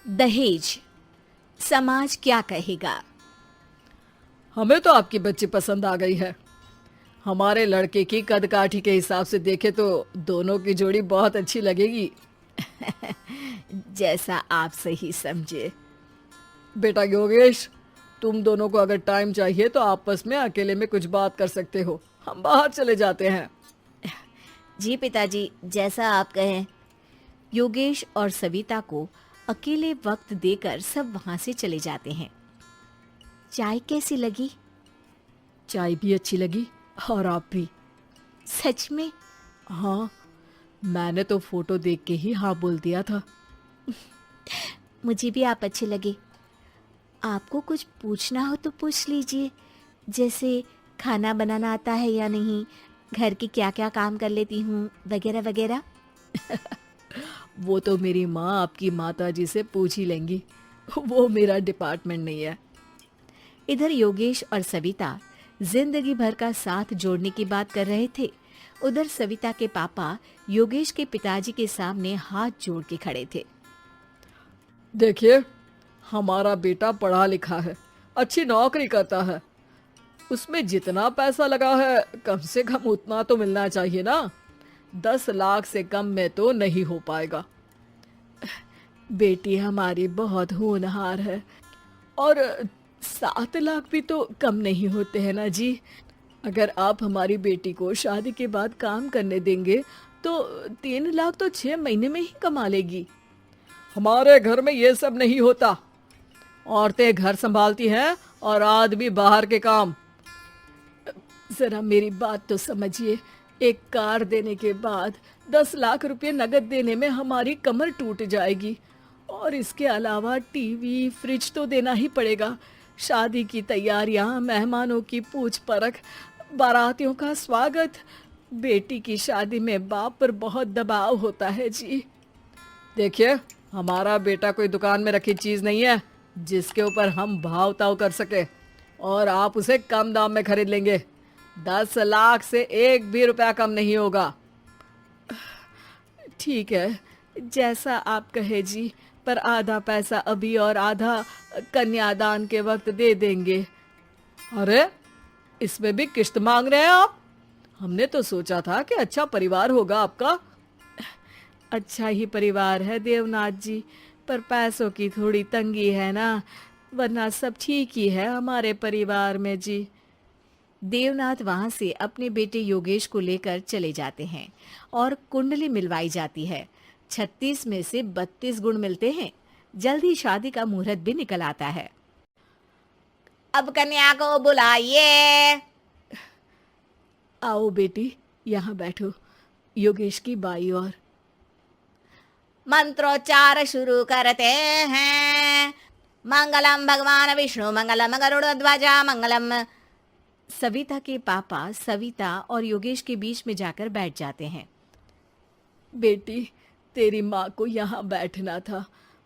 दहेज, समाज क्या कहेगा। हमें तो आपकी बच्ची पसंद आ गई है। हमारे लड़के की कद काठी के हिसाब से देखे तो दोनों की जोड़ी बहुत अच्छी लगेगी। जैसा आप सही समझे। बेटा योगेश, तुम दोनों को अगर टाइम चाहिए तो आपस में अकेले में कुछ बात कर सकते हो। हम बाहर चले जाते हैं। जी पिताजी, जैसा आप कहें। योगेश और सविता को अकेले वक्त देकर सब वहां से चले जाते हैं। चाय कैसी लगी? चाय भी अच्छी लगी और आप भी। सच में? हाँ, मैंने तो फोटो देख के ही हाँ बोल दिया था। मुझे भी आप अच्छे लगे। आपको कुछ पूछना हो तो पूछ लीजिए, जैसे खाना बनाना आता है या नहीं, घर के क्या क्या काम कर लेती हूँ, वगैरह वगैरह। वो तो मेरी माँ आपकी माता जी से पूछ ही लेंगी। वो मेरा डिपार्टमेंट नहीं है। इधर योगेश और सविता जिंदगी भर का साथ जोड़ने की बात कर रहे थे। उधर सविता के पापा योगेश के पिताजी के सामने हाथ जोड़ के खड़े थे। देखिए, हमारा बेटा पढ़ा लिखा है, अच्छी नौकरी करता है। उसमें जितना पैसा लगा है कम से कम उतना तो मिलना चाहिए ना। 10 लाख से कम में तो नहीं हो पाएगा। बेटी हमारी बहुत होनहार है और 7 लाख भी तो कम नहीं होते हैं ना जी। अगर आप हमारी बेटी को शादी के बाद काम करने देंगे तो 3 लाख तो 6 महीने में ही कमा लेगी। हमारे घर में ये सब नहीं होता। औरतें घर संभालती हैं और आदमी बाहर के काम। जरा मेरी बात तो समझिए। एक कार देने के बाद 10 लाख रुपए नगद देने में हमारी कमर टूट जाएगी और इसके अलावा टीवी फ्रिज तो देना ही पड़ेगा। शादी की तैयारियां, मेहमानों की पूछ परख, बारातियों का स्वागत। बेटी की शादी में बाप पर बहुत दबाव होता है जी। देखिए, हमारा बेटा कोई दुकान में रखी चीज नहीं है जिसके ऊपर हम भाव ताव कर सके, और आप उसे कम दाम में खरीद लेंगे। 10 लाख से एक भी रुपया कम नहीं होगा। ठीक है, जैसा आप कहे जी, पर आधा पैसा अभी और आधा कन्यादान के वक्त दे देंगे। अरे, इसमें भी किश्त मांग रहे हैं आप? हमने तो सोचा था कि अच्छा परिवार होगा आपका। अच्छा ही परिवार है देवनाथ जी, पर पैसों की थोड़ी तंगी है ना, वरना सब ठीक ही है हमारे परिवार में जी। देवनाथ वहां से अपने बेटे योगेश को लेकर चले जाते हैं और कुंडली मिलवाई जाती है। 36 में से 32 गुण मिलते हैं। जल्द ही शादी का मुहूर्त भी निकल आता है। अब कन्या को बुलाइए। आओ बेटी, यहाँ बैठो, योगेश की बाई और। मंत्रोच्चार शुरू करते हैं। मंगलम भगवान विष्णु मंगलम गरुड़ध्वजा मंगलम। सविता के पापा सविता और योगेश के बीच में जाकर बैठ जाते हैं। बेटी, तेरी माँ को यहाँ बैठना था,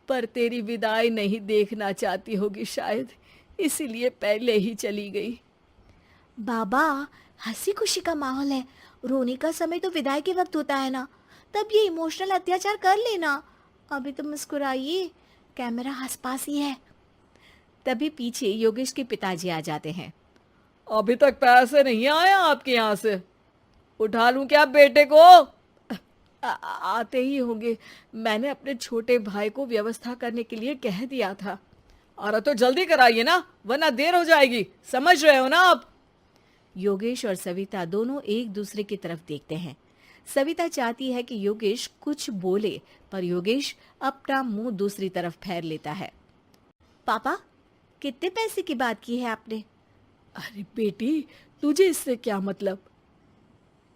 पर तेरी विदाई नहीं देखना चाहती होगी शायद, इसीलिए पहले ही चली गई। बाबा, हंसी खुशी का माहौल है, रोने का समय तो विदाई के वक्त होता है ना, तब ये इमोशनल अत्याचार कर लेना। अभी तो मुस्कुराइए, कैमरा आसपास ही है। तभी पीछे योगेश के पिताजी आ जाते हैं। अभी तक पैसे नहीं आए आपके यहाँ से? उठा लूं क्या बेटे को? आते ही होंगे, मैंने अपने छोटे भाई को व्यवस्था करने के लिए कह दिया था। अरे तो जल्दी कराइए ना, वरना देर हो जाएगी। समझ रहे हो ना आप? योगेश और सविता दोनों एक दूसरे की तरफ देखते हैं। सविता चाहती है कि योगेश कुछ बोले, पर योगेश अपना मुंह दूसरी तरफ फेर लेता है। पापा, कितने पैसे की बात की है आपने? अरे बेटी, तुझे इससे क्या मतलब?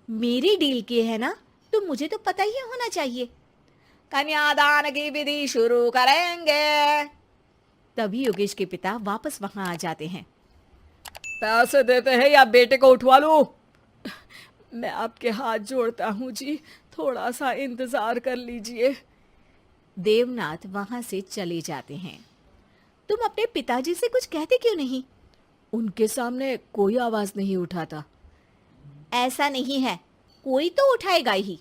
मेरी डील की है ना, तो मुझे तो पता ही होना चाहिए। कन्यादान की विधि शुरू करेंगे। तभी योगेश के पिता वापस वहां आ जाते हैं। पैसे देते हैं या बेटे को उठवा लूं? मैं आपके हाथ जोड़ता हूँ जी, थोड़ा सा इंतजार कर लीजिए। देवनाथ वहां से चले जाते हैं। तुम अपने पिताजी से कुछ कहते क्यों नहीं? उनके सामने कोई आवाज नहीं उठाता। ऐसा नहीं है, कोई तो उठाएगा ही।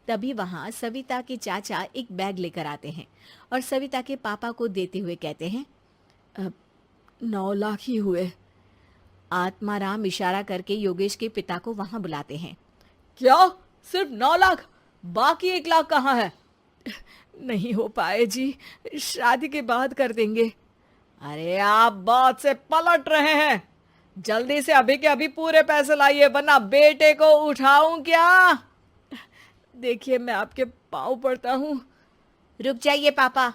तभी वहां सविता के चाचा एक बैग लेकर आते हैं और सविता के पापा को देते हुए कहते हैं, 9 लाख ही हुए। आत्माराम इशारा करके योगेश के पिता को वहां बुलाते हैं। क्या? सिर्फ 9 लाख? बाकी 1 लाख कहाँ है? नहीं हो पाए जी, शादी के बाद कर देंगे। अरे आप बात से पलट रहे हैं। जल्दी से अभी के अभी पूरे पैसे लाइए, वरना बेटे को उठाऊं क्या? देखिए मैं आपके पाँव पड़ता हूँ। रुक जाइए पापा,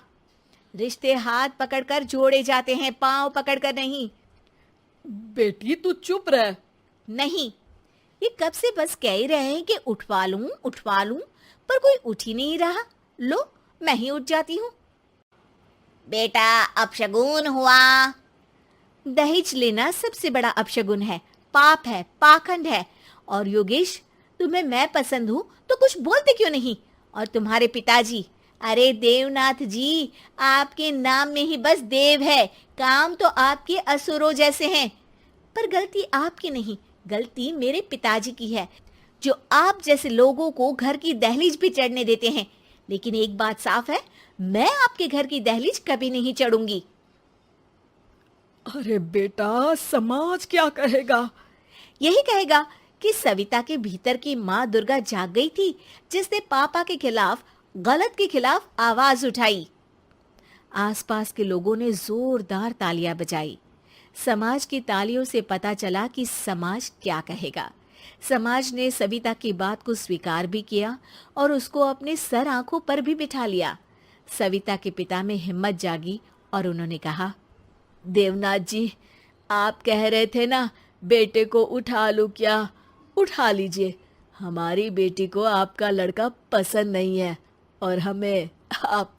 रिश्ते हाथ पकड़कर जोड़े जाते हैं, पांव पकड़कर नहीं। बेटी तू चुप रह। नहीं, ये कब से बस कह ही रहे हैं कि उठवा लूं, पर कोई उठ ही नहीं रहा। लो, मैं ही उठ जाती हूँ। बेटा, अपशगुन हुआ। दहेज लेना सबसे बड़ा अपशगुन है, पाप है, पाखंड है। और योगेश, तुम्हें मैं पसंद हूँ तो कुछ बोलते क्यों नहीं? और तुम्हारे पिताजी, अरे देवनाथ जी, आपके नाम में ही बस देव है, काम तो आपके असुरों जैसे हैं। पर गलती आपकी नहीं, गलती मेरे पिताजी की है, जो आप जैसे लोगों को घर की दहलीज भी चढ़ने देते हैं। लेकिन एक बात साफ है, मैं आपके घर की दहलीज कभी नहीं चढ़ूंगी। अरे बेटा, समाज क्या कहेगा? यही कहेगा कि सविता के भीतर की माँ दुर्गा जाग गई थी, जिसने पापा के खिलाफ, गलत के खिलाफ आवाज उठाई। आसपास के लोगों ने जोरदार तालियां बजाई। समाज की तालियों से पता चला कि समाज क्या कहेगा। समाज ने सविता की बात को स्वीकार भी किया और उसको अपने सर आंखों पर भी बिठा लिया। सविता के पिता में हिम्मत जागी और उन्होंने कहा, देवनाथ जी, आप कह रहे थे ना बेटे को उठा लूं क्या? उठा लीजिए। हमारी बेटी को आपका लड़का पसंद नहीं है और हमें आप